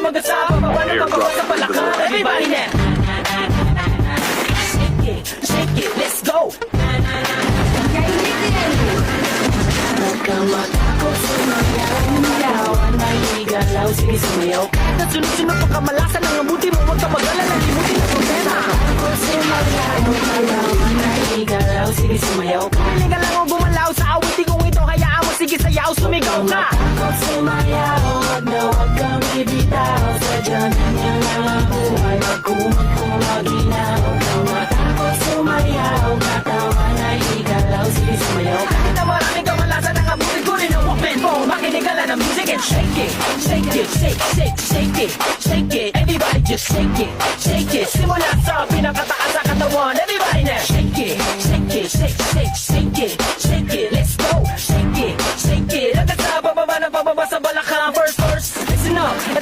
mag-asama, baba na magbawa sa palakad. Everybody now. Shake it, let's go. Huwag kang matakot, sumayaw. May igalaw, sige sumayaw. Kahit na sunod-sunod pa kamalasan ang abuti mo, huwag kang mag-alala, limutin ang problema. Takot, sumayaw. May igalaw, sige sumayaw. Pumili ka lang o gumalaw sa awitin kong ito, hayaan mo, sige sayaw, sumigaw ka. Takot, sumayaw, huwag kang ibitaw. Sadyanan niya lang ang buhay, magkumag kung maginaw. Huwag kang matakot, sumayaw. Katawan ay igalaw, sige sumayaw. Kahit na maraming kamalasan ang abutin ko rin ang walkman mo, makinig ka lang ng music and shake it. Shake it, shake, shake, shake it. Shake it, everybody just shake it. Shake it, simula sa pinakataas sa katawan. Everybody now, shake it, shake it, shake, shake, shake it. Shake it, let's go, shake it.